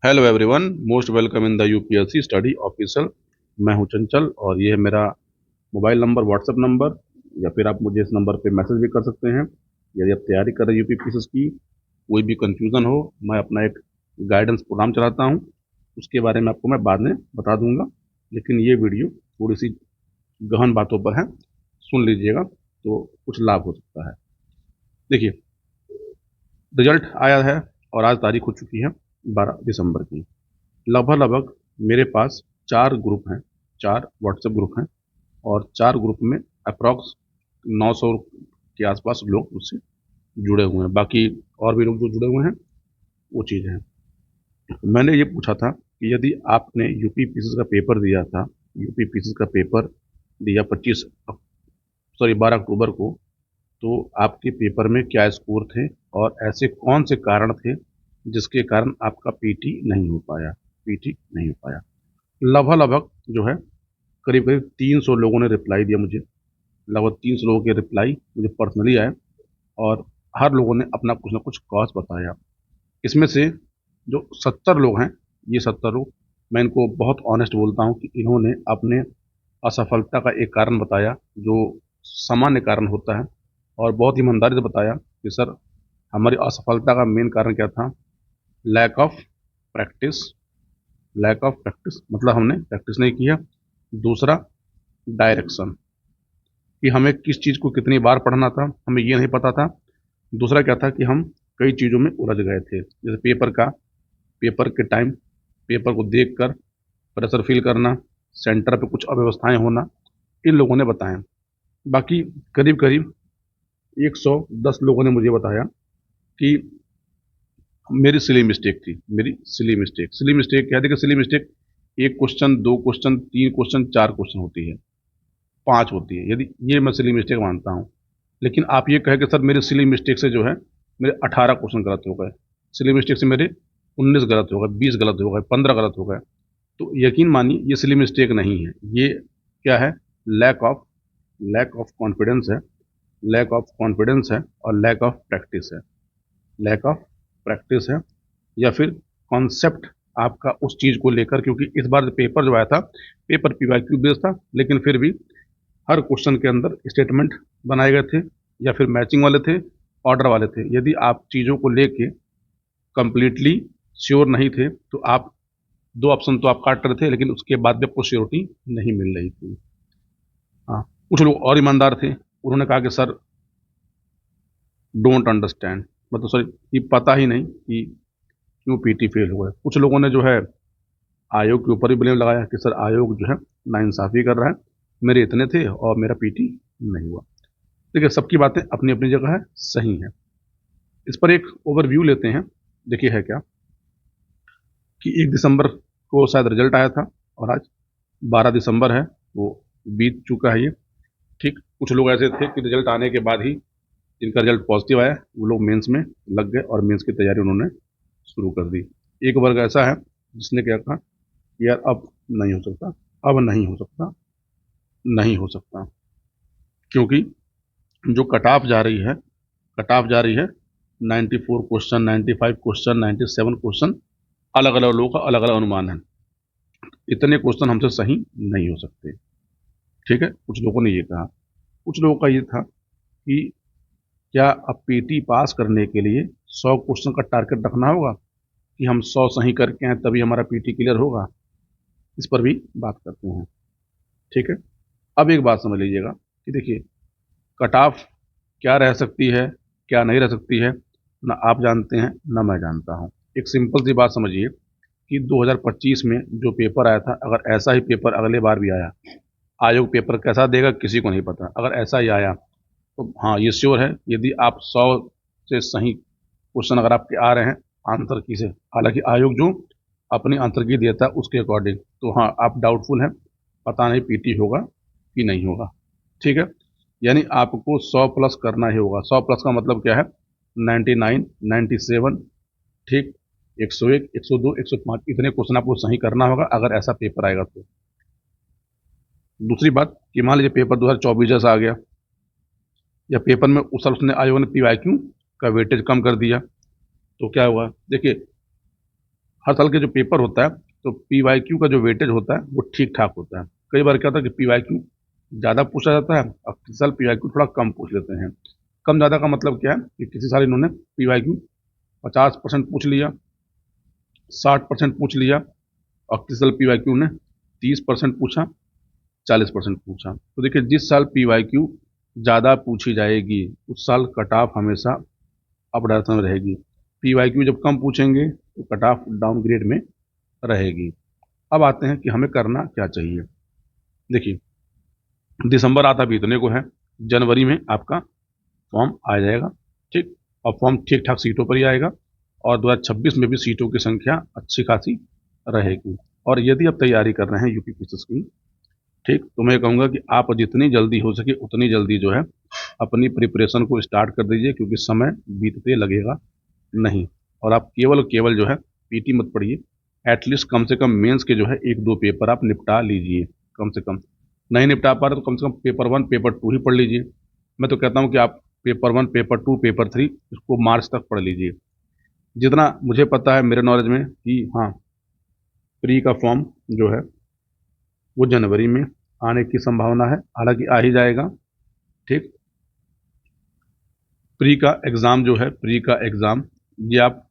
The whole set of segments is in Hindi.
Hello everyone, most welcome in the UPSC study official. मैं हूं चंचल और ये है मेरा मोबाइल नंबर, व्हाट्सएप नंबर, या फिर आप मुझे इस नंबर पे मैसेज भी कर सकते हैं। यदि आप तैयारी कर रहे हैं यूपीएससी की, कोई भी कंफ्यूजन हो, मैं अपना एक गाइडेंस प्रोग्राम चलाता हूं, उसके बारे में आपको मैं बाद में बता दूंगा। लेकिन ये वीडियो थोड़ी सी गहन बातों पर है, सुन लीजिएगा तो कुछ लाभ हो सकता है। देखिए, रिजल्ट आया है और आज तारीख हो चुकी है 12 दिसंबर की। लगभग लगभग मेरे पास 4 ग्रुप हैं, 4 व्हाट्सएप ग्रुप हैं, और 4 ग्रुप में अप्रॉक्स 900 के आसपास लोग मुझसे जुड़े हुए हैं। बाकी और भी लोग जो जुड़े हुए हैं वो चीज़ है। मैंने ये पूछा था कि यदि आपने यूपी पीसीएस का पेपर दिया था, यूपी पीसीएस का पेपर दिया 12 अक्टूबर को, तो आपके पेपर में क्या स्कोर थे और ऐसे कौन से कारण थे जिसके कारण आपका पीटी नहीं हो पाया, पीटी नहीं हो पाया। लगभग लगभग जो है करीब करीब 300 लोगों ने रिप्लाई दिया मुझे। लगभग 300 लोगों के रिप्लाई मुझे पर्सनली आए और हर लोगों ने अपना कुछ ना कुछ कॉज बताया। इसमें से जो 70 लोग हैं, ये 70 लोग, मैं इनको बहुत ऑनेस्ट बोलता हूँ कि इन्होंने अपने असफलता का एक कारण बताया जो सामान्य कारण होता है, और बहुत ईमानदारी से बताया कि सर, हमारी असफलता का मेन कारण क्या था। Lack of practice. Lack of practice मतलब हमने प्रैक्टिस नहीं किया। दूसरा, डायरेक्शन, कि हमें किस चीज़ को कितनी बार पढ़ना था, हमें ये नहीं पता था। दूसरा क्या था कि हम कई चीज़ों में उलझ गए थे, जैसे पेपर के टाइम पेपर को देखकर प्रेशर फील करना, सेंटर पे कुछ अव्यवस्थाएं होना, इन लोगों ने बताया। बाकी करीब करीब 110 लोगों ने मुझे बताया कि मेरी सिली मिस्टेक थी। मेरी सिली मिस्टेक क्या? देखिए, सिली मिस्टेक एक क्वेश्चन, दो क्वेश्चन, तीन क्वेश्चन, चार क्वेश्चन होती है, पांच होती है, यदि ये मैं सिली मिस्टेक मानता हूँ। लेकिन आप ये कहें कि सर, मेरे सिली मिस्टेक से जो है मेरे 18 क्वेश्चन गलत हो गए, सिली मिस्टेक से मेरे 19 गलत हो गए, 20 गलत हो गए, 15 गलत हो गए, तो यकीन मानिए ये सिली मिस्टेक नहीं है। ये क्या है? Lack of lack of confidence है। लैक ऑफ कॉन्फिडेंस है और लैक ऑफ प्रैक्टिस है। लैक ऑफ प्रैक्टिस है या फिर कॉन्सेप्ट आपका उस चीज़ को लेकर, क्योंकि इस बार पेपर जो आया था, पेपर पीवाईक्यू बेस्ड था, लेकिन फिर भी हर क्वेश्चन के अंदर स्टेटमेंट बनाए गए थे या फिर मैचिंग वाले थे, ऑर्डर वाले थे। यदि आप चीज़ों को लेके कंप्लीटली श्योर नहीं थे तो आप दो ऑप्शन तो आप काट रहे थे, लेकिन उसके बाद भी आपको श्योरिटी नहीं मिल रही थी। हाँ, कुछ लोग और ईमानदार थे, उन्होंने कहा कि सर, डोंट अंडरस्टैंड, मतलब सर, ये पता ही नहीं कि क्यों पीटी फेल हुआ है। कुछ लोगों ने जो है आयोग के ऊपर ही ब्लेम लगाया कि सर, आयोग जो है नाइंसाफ़ी कर रहा है, मेरे इतने थे और मेरा पीटी नहीं हुआ। देखिए, सबकी बातें अपनी अपनी जगह है, सही है। इस पर एक ओवरव्यू लेते हैं। देखिए है क्या कि 1 दिसंबर को शायद रिजल्ट आया था और आज 12 दिसंबर है, वो बीत चुका है ये। ठीक, कुछ लोग ऐसे थे कि रिजल्ट आने के बाद ही, जिनका रिजल्ट पॉजिटिव आया, वो लोग मेंस में लग गए और मेंस की तैयारी उन्होंने शुरू कर दी। एक वर्ग ऐसा है जिसने क्या कहा, यार अब नहीं हो सकता, अब नहीं हो सकता, नहीं हो सकता, क्योंकि जो कट ऑफ जा रही है 94 क्वेश्चन, 95 क्वेश्चन, 97 क्वेश्चन, अलग अलग लोगों का अलग अलग अनुमान है। इतने क्वेश्चन हमसे सही नहीं हो सकते। ठीक है, कुछ लोगों ने ये कहा। कुछ लोगों का ये था कि क्या अब पीटी पास करने के लिए 100 क्वेश्चन का टारगेट रखना होगा, कि हम 100 सही करके हैं तभी हमारा पीटी क्लियर होगा। इस पर भी बात करते हैं। ठीक है, अब एक बात समझ लीजिएगा कि देखिए, कट ऑफ क्या रह सकती है, क्या नहीं रह सकती है, ना आप जानते हैं ना मैं जानता हूँ। एक सिंपल सी बात समझिए कि 2025 में जो पेपर आया था, अगर ऐसा ही पेपर अगले बार भी आया, आयोग पेपर कैसा देगा किसी को नहीं पता, अगर ऐसा ही आया तो हाँ, ये श्योर है, यदि आप 100 से सही क्वेश्चन अगर आपके आ रहे हैं आंसर की से, हालांकि आयोग जो अपनी आंसर की देता है उसके अकॉर्डिंग, तो हाँ, आप डाउटफुल हैं, पता नहीं पीटी होगा कि नहीं होगा। ठीक है, यानी आपको 100 प्लस करना ही होगा। 100 प्लस का मतलब क्या है? 99, 97, ठीक, 101, 102, 105, इतने क्वेश्चन आपको सही करना होगा अगर ऐसा पेपर आएगा तो। दूसरी बात कि मान लीजिए पेपर 2024 जैसा आ गया, या पेपर में उस साल उसने आयोग ने पीवाईक्यू का वेटेज कम कर दिया, तो क्या हुआ? देखिए, हर साल के जो पेपर होता है तो PYQ का जो वेटेज होता है वो ठीक ठाक होता है। कई बार क्या होता है कि PYQ ज़्यादा पूछा जाता है और किसी साल PYQ थोड़ा कम पूछ लेते हैं। कम ज़्यादा का मतलब क्या है कि किसी साल इन्होंने PYQ 50% पूछ लिया, 60% पूछ लिया, और किसी साल PYQ ने 30% पूछा, 40% पूछा। तो देखिए, जिस साल PYQ ज़्यादा पूछी जाएगी उस साल कट ऑफ हमेशा अप डायरेक्शन में रहेगी। PYQ जब कम पूछेंगे तो कट ऑफ डाउनग्रेड में रहेगी। अब आते हैं कि हमें करना क्या चाहिए। देखिए, दिसंबर आधा बीतने को है, जनवरी में आपका फॉर्म आ जाएगा, ठीक। और फॉर्म ठीक ठाक सीटों पर ही आएगा, और 2026 में भी सीटों की संख्या अच्छी खासी रहेगी। और यदि आप तैयारी कर रहे हैं यूपी पीसीएस की, ठीक, तो मैं कहूँगा कि आप जितनी जल्दी हो सके उतनी जल्दी जो है अपनी प्रिपरेशन को स्टार्ट कर दीजिए, क्योंकि समय बीतते लगेगा नहीं। और आप केवल केवल जो है पीटी मत पढ़िए, एटलीस्ट कम से कम मेंस के जो है 1-2 पेपर आप निपटा लीजिए कम से कम। नहीं निपटा पा रहे तो कम से कम पेपर 1 पेपर 2 ही पढ़ लीजिए। मैं तो कहता हूँ कि आप पेपर 1 पेपर 2 पेपर 3 इसको मार्च तक पढ़ लीजिए। जितना मुझे पता है मेरे नॉलेज में कि हाँ, प्री का फॉर्म जो है वो जनवरी में आने की संभावना है, हालांकि आ ही जाएगा, ठीक। प्री का एग्ज़ाम ये आप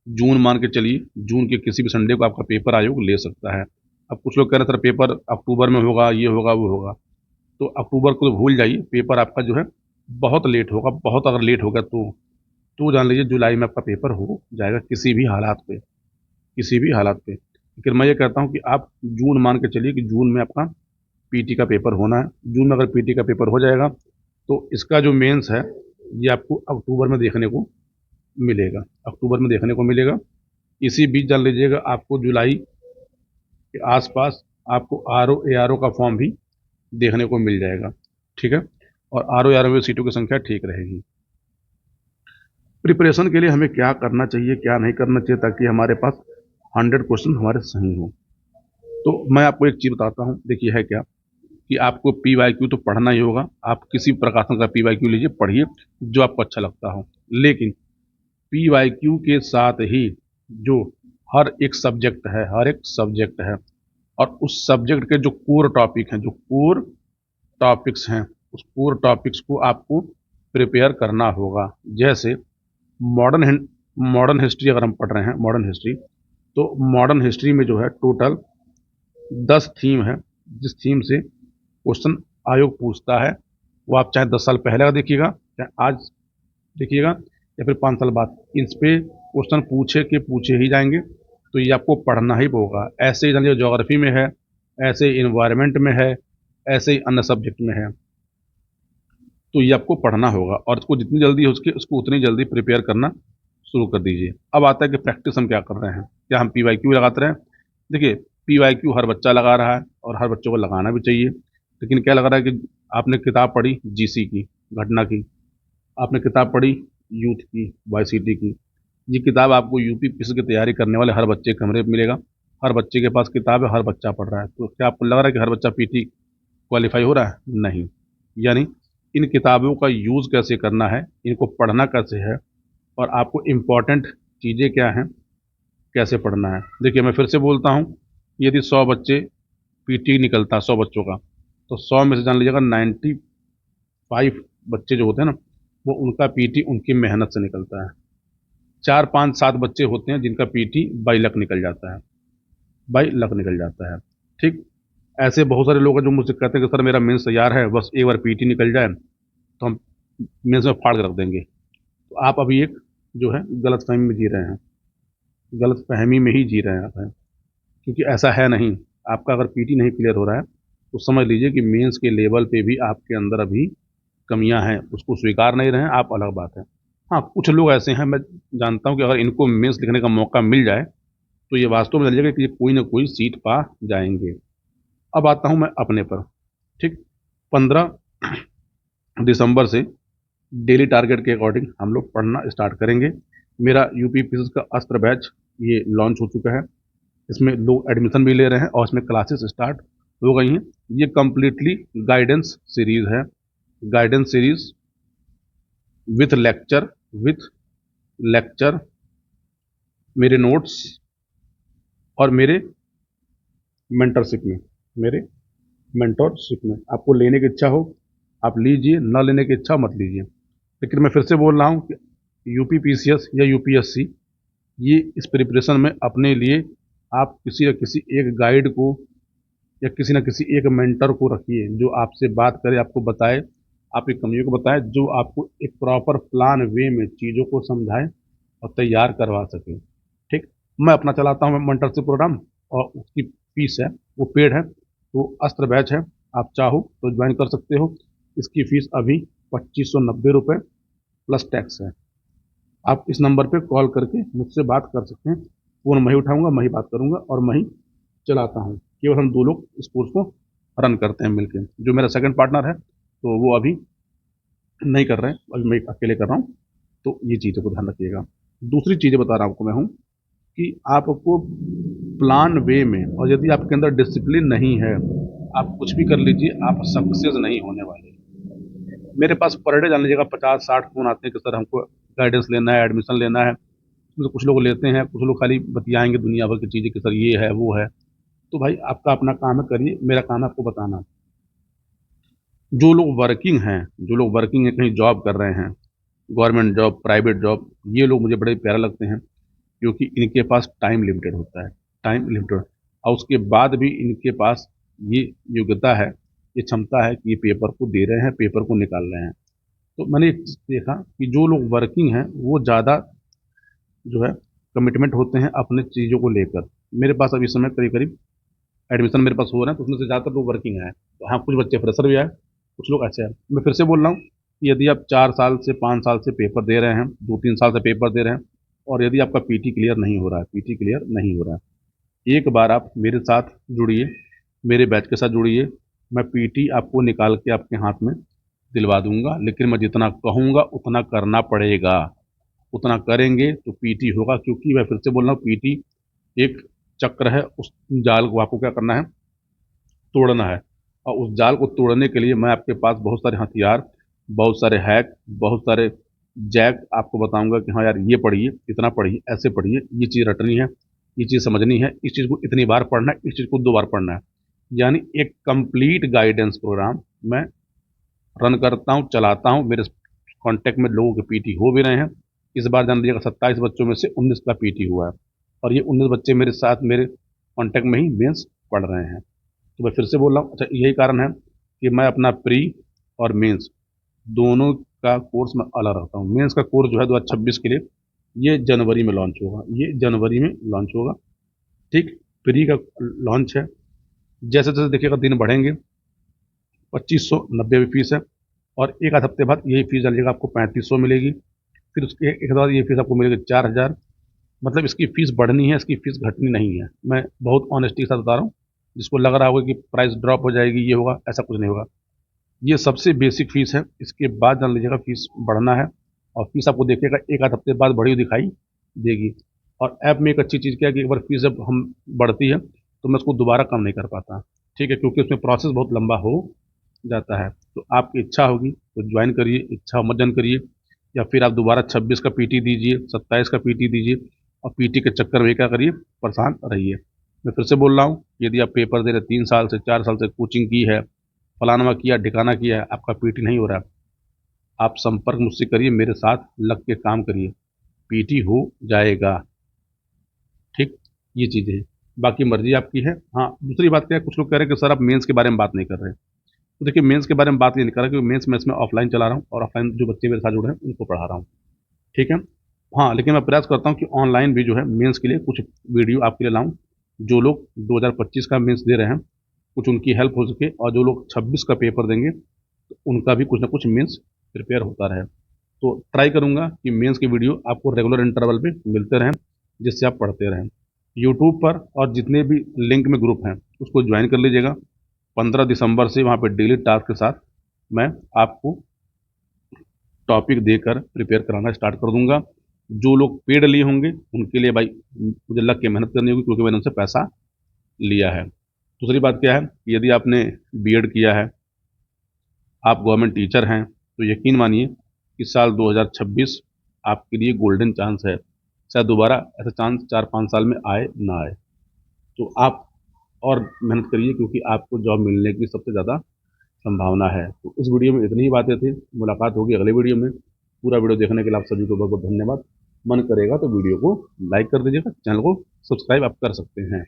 जून मान के चलिए, जून के किसी भी संडे को आपका पेपर आयोग ले सकता है। अब कुछ लोग कह रहे हैं सर पेपर अक्टूबर में होगा, ये होगा वो होगा, तो अक्टूबर को तो भूल जाइए, पेपर आपका जो है बहुत लेट होगा। बहुत अगर लेट होगा तो जान लीजिए जुलाई में आपका पेपर हो जाएगा किसी भी हालात पे, किसी भी हालात पे। लेकिन मैं ये कहता हूँ कि आप जून मान के चलिए कि जून में आपका पीटी का पेपर होना है। जून में अगर पीटी का पेपर हो जाएगा तो इसका जो मेंस है ये आपको अक्टूबर में देखने को मिलेगा, अक्टूबर में देखने को मिलेगा। इसी बीच जान लीजिएगा आपको जुलाई के आसपास आपको आरओ एआरओ का फॉर्म भी देखने को मिल जाएगा, ठीक है। और आरओ एआरओ में सीटों की संख्या ठीक रहेगी। प्रिपरेशन के लिए हमें क्या करना चाहिए, क्या नहीं करना चाहिए, ताकि हमारे पास 100 क्वेश्चन हमारे सही हो। तो मैं आपको एक चीज़ बताता हूँ, देखिए है क्या कि आपको PYQ तो पढ़ना ही होगा। आप किसी प्रकाशन का PYQ लीजिए, पढ़िए जो आपको अच्छा लगता हो। लेकिन PYQ के साथ ही जो हर एक सब्जेक्ट है, हर एक सब्जेक्ट है, और उस सब्जेक्ट के जो कोर टॉपिक हैं, जो कोर टॉपिक्स हैं, उस कोर टॉपिक्स को आपको प्रिपेयर करना होगा। जैसे मॉडर्न मॉडर्न हिस्ट्री अगर हम पढ़ रहे हैं, मॉडर्न हिस्ट्री, तो मॉडर्न हिस्ट्री में जो है टोटल 10 थीम है, जिस थीम से क्वेश्चन आयोग पूछता है। वो आप चाहे 10 साल पहले का देखिएगा, चाहे आज देखिएगा, या फिर 5 साल बाद, इस पे क्वेश्चन पूछे ही जाएंगे। तो ये आपको पढ़ना ही होगा। ऐसे ही जानिए ज्योग्राफी में है, ऐसे ही इन्वायरमेंट में है, ऐसे ही अन्य सब्जेक्ट में है। तो ये आपको पढ़ना होगा, और इसको जितनी जल्दी हो सके उसको उतनी जल्दी प्रिपेयर करना शुरू कर दीजिए। अब आता है कि प्रैक्टिस हम क्या कर रहे हैं, क्या हम PYQ लगाते रहे हैं। देखिए, PYQ हर बच्चा लगा रहा है और हर बच्चों को लगाना भी चाहिए। लेकिन क्या लग रहा है कि आपने किताब पढ़ी GC की, घटना की, आपने किताब पढ़ी यूथ की, YCT की, ये किताब आपको यूपी पीसी की तैयारी करने वाले हर बच्चे के कमरे में मिलेगा। हर बच्चे के पास किताब है, हर बच्चा पढ़ रहा है। तो क्या आपको लग रहा है कि हर बच्चा पीटी क्वालिफाई हो रहा है? नहीं। यानी इन किताबों का यूज़ कैसे करना है, इनको पढ़ना कैसे है, और आपको इम्पॉर्टेंट चीज़ें क्या हैं, कैसे पढ़ना है। देखिए, मैं फिर से बोलता हूँ, यदि 100 बच्चे पीटी निकलता है, 100 बच्चों का, तो 100 में से जान लीजिएगा 95 बच्चे जो होते हैं ना, वो उनका पीटी उनकी मेहनत से निकलता है। 4, 5, 7 बच्चे होते हैं जिनका पीटी बाई लक निकल जाता है, बाई लक निकल जाता है, ठीक। ऐसे बहुत सारे लोग हैं जो मुझसे कहते हैं कि सर मेरा मेंस तैयार है, बस एक बार पीटी निकल जाए तो हम मेंस में फाड़ के रख देंगे। तो आप अभी एक जो है गलत फहमी में जी रहे हैं, गलत फहमी में ही जी रहे हैं आप हैं। क्योंकि ऐसा है नहीं। आपका अगर पीटी नहीं क्लियर हो रहा है तो समझ लीजिए कि मेंस के लेवल पे भी आपके अंदर अभी कमियां हैं, उसको स्वीकार नहीं रहे हैं आप, अलग बात है। हाँ, कुछ लोग ऐसे हैं, मैं जानता हूँ कि अगर इनको मेंस लिखने का मौका मिल जाए तो ये वास्तव में जानिएगा कि ये कोई ना कोई सीट पा जाएंगे। अब आता हूँ मैं अपने पर, ठीक। 15 दिसंबर से डेली टारगेट के अकॉर्डिंग हम लोग पढ़ना स्टार्ट करेंगे। मेरा यूपी पीसीएस का अस्त्र बैच ये लॉन्च हो चुका है। इसमें लोग एडमिशन भी ले रहे हैं और इसमें क्लासेस स्टार्ट हो गई हैं। ये कम्प्लीटली गाइडेंस सीरीज है, guidance series with lecture, with lecture, मेरे नोट्स, और मेंटरशिप में मेरे मेंटरशिप में आपको लेने की इच्छा हो आप लीजिए, न लेने की इच्छा मत लीजिए। लेकिन मैं फिर से बोल रहा हूँ कि यूपीपीसीएस या यूपीएससी, ये इस प्रिपरेशन में अपने लिए आप किसी न किसी एक गाइड को या किसी न किसी एक मेंटर को रखिए, जो आपसे बात करे, आपको बताए, आपकी कमियों को बताए, जो आपको एक प्रॉपर प्लान वे में चीज़ों को समझाए और तैयार करवा सके। ठीक, मैं अपना चलाता हूँ मेंटरशिप प्रोग्राम, और उसकी फीस है वो पेड है, तो अस्त्र बैच है, आप चाहो तो ज्वाइन कर सकते हो। इसकी फीस अभी 2590 रुपये प्लस टैक्स है। आप इस नंबर पे कॉल करके मुझसे बात कर सकते हैं। फ़ोन मैं ही उठाऊंगा, मैं ही बात करूंगा और मैं ही चलाता हूँ। केवल हम दो लोग इस कोर्स को रन करते हैं मिलके। जो मेरा सेकंड पार्टनर है तो वो अभी नहीं कर रहे हैं, अभी मैं अकेले कर रहा हूँ। तो ये चीज़ों को ध्यान रखिएगा। दूसरी चीज़ें बता रहा हूँ आपको मैं हूँ कि आपको प्लान वे में, और यदि आपके अंदर डिसिप्लिन नहीं है, आप कुछ भी कर लीजिए, आप सक्सेस नहीं होने वाले। मेरे पास पर डे जान लीजिएगा 50-60 फ़ोन आते हैं कि सर हमको गाइडेंस लेना है, एडमिशन लेना है। तो कुछ लोग लेते हैं, कुछ लोग खाली बतियाएंगे दुनिया भर की चीज़ें कि सर ये है वो है। तो भाई आपका अपना काम है, करिए, मेरा काम है आपको बताना। जो लोग वर्किंग हैं, कहीं जॉब कर रहे हैं, गवर्नमेंट जॉब, प्राइवेट जॉब, ये लोग मुझे बड़े प्यारे लगते हैं, क्योंकि इनके पास टाइम लिमिटेड होता है, टाइम लिमिटेड, और उसके बाद भी इनके पास ये योग्यता है, ये क्षमता है कि ये पेपर को दे रहे हैं, पेपर को निकाल रहे हैं। तो मैंने एक चीज़ देखा कि जो लोग वर्किंग हैं वो ज़्यादा जो है कमिटमेंट होते हैं अपने चीज़ों को लेकर। मेरे पास अभी इस समय करीब करीब एडमिशन मेरे पास हो रहे हैं, तो उसमें से ज़्यादातर लोग वर्किंग हैं। तो हाँ, कुछ बच्चे फ्रेशर भी आए, कुछ लोग ऐसे हैं। मैं फिर से बोल रहा हूँ कि यदि आप 4 साल से 5 साल से पेपर दे रहे हैं, 2-3 साल से पेपर दे रहे हैं, और यदि आपका पीटी क्लियर नहीं हो रहा है, पीटी क्लियर नहीं हो रहा है, एक बार आप मेरे साथ जुड़िए, मेरे बैच के साथ जुड़िए। मैं पीटी आपको निकाल के आपके हाथ में दिलवा दूंगा, लेकिन मैं जितना कहूँगा उतना करना पड़ेगा। उतना करेंगे तो पीटी होगा, क्योंकि मैं फिर से बोल रहा हूँ, पीटी एक चक्र है, उस जाल को आपको क्या करना है, तोड़ना है। और उस जाल को तोड़ने के लिए मैं आपके पास बहुत सारे हथियार, बहुत सारे हैक, बहुत सारे जैक आपको बताऊंगा कि हाँ यार ये पढ़िए, इतना पढ़िए, ऐसे पढ़िए, ये चीज़ रटनी है, ये चीज़ समझनी है, इस चीज़ को इतनी बार पढ़ना है, इस चीज़ को 2 बार पढ़ना है। यानी एक कंप्लीट गाइडेंस प्रोग्राम मैं रन करता हूँ, चलाता हूँ। मेरे कांटेक्ट में लोगों के पीटी हो भी रहे हैं। इस बार जान लीजिएगा 27 बच्चों में से 19 का पीटी हुआ है, और ये 19 बच्चे मेरे साथ मेरे कांटेक्ट में ही मेंस पढ़ रहे हैं। तो मैं फिर से बोल रहा हूँ, अच्छा यही कारण है कि मैं अपना प्री और मेंस दोनों का कोर्स मैं अलग रखता हूँ। मेंस का कोर्स जो है 2026 के लिए, ये जनवरी में लॉन्च होगा, ये जनवरी में लॉन्च होगा। ठीक, प्री का लॉन्च है, जैसे जैसे देखिएगा दिन बढ़ेंगे, 2590 भी फीस है, और एक आध हफ्ते बाद यही फीस डालिएगा आपको 3500 मिलेगी। फिर उसके एक हफ्ते बाद ये फीस आपको मिलेगी 4000। मतलब इसकी फीस बढ़नी है, इसकी फीस घटनी नहीं है। मैं बहुत ऑनेस्टी के साथ बता रहा हूँ। जिसको लग रहा होगा कि प्राइस ड्रॉप हो जाएगी, ये होगा, ऐसा कुछ नहीं होगा। ये सबसे बेसिक फीस है, इसके बाद जान लीजिएगा फीस बढ़ना है, और फीस आपको देखिएगा एक आध हफ्ते बाद बढ़ी हुई दिखाई देगी। और ऐप में एक अच्छी चीज़ क्या है कि एक बार फीस जब हम बढ़ती है तो मैं उसको दोबारा कम नहीं कर पाता। ठीक है, क्योंकि उसमें प्रोसेस बहुत लंबा हो जाता है। तो आपकी इच्छा होगी तो ज्वाइन करिए, इच्छा मत ज्वाइन करिए, या फिर आप दोबारा 26 का पीटी दीजिए, 27 का पीटी दीजिए, और पीटी के चक्कर में क्या करिए, परेशान रहिए। मैं फिर से बोल रहा हूँ, यदि आप पेपर दे रहे 3 साल से 4 साल से कोचिंग की है, फलाना किया, ठिकाना किया है, आपका पीटी नहीं हो रहा है, आप संपर्क मुझसे करिए, मेरे साथ लग के काम करिए, पीटी हो जाएगा। ठीक, ये चीज़ें हैं। बाकी मर्जी आपकी है। हाँ, दूसरी बात क्या है, कुछ लोग कह रहे हैं कि सर आप मेंस के बारे में बात नहीं कर रहे। तो देखिए, मेंस के बारे में बात ये नहीं कर रहा, क्योंकि मेंस मैं इसमें ऑफलाइन चला रहा हूँ, और ऑफलाइन जो बच्चे मेरे साथ जुड़े हैं उनको पढ़ा रहा हूँ। ठीक है। हाँ, लेकिन मैं प्रयास करता हूँ कि ऑनलाइन भी जो है मेंस के लिए कुछ वीडियो आपके लिए लाऊं, जो लोग 2025 का मेंस दे रहे हैं, कुछ उनकी हेल्प हो सके, और जो लोग 26 का पेपर देंगे तो उनका भी कुछ ना कुछ मेंस प्रिपेयर होता रहे। तो ट्राई करूंगा कि मेंस की वीडियो आपको रेगुलर इंटरवल पे मिलते रहें, जिससे आप पढ़ते रहें। यूट्यूब पर और जितने भी लिंक में ग्रुप हैं उसको ज्वाइन कर लीजिएगा। 15 दिसंबर से वहाँ पे डेली टास्क के साथ मैं आपको टॉपिक देकर प्रिपेयर कराना स्टार्ट कर दूंगा। जो लोग पेड लिए होंगे उनके लिए भाई मुझे लग के मेहनत करनी होगी, क्योंकि मैंने उनसे पैसा लिया है। दूसरी बात क्या है कि यदि आपने बीएड किया है, आप गवर्नमेंट टीचर हैं, तो यकीन मानिए कि साल 2026 आपके लिए गोल्डन चांस है। शायद दोबारा ऐसा चांस 4-5 साल में आए ना आए। तो आप और मेहनत करिए, क्योंकि आपको जॉब मिलने की सबसे ज़्यादा संभावना है। तो इस वीडियो में इतनी ही बातें थी। मुलाकात होगी अगले वीडियो में। पूरा वीडियो देखने के लिए आप सभी को बहुत बहुत धन्यवाद। मन करेगा तो वीडियो को लाइक कर दीजिएगा, चैनल को सब्सक्राइब आप कर सकते हैं।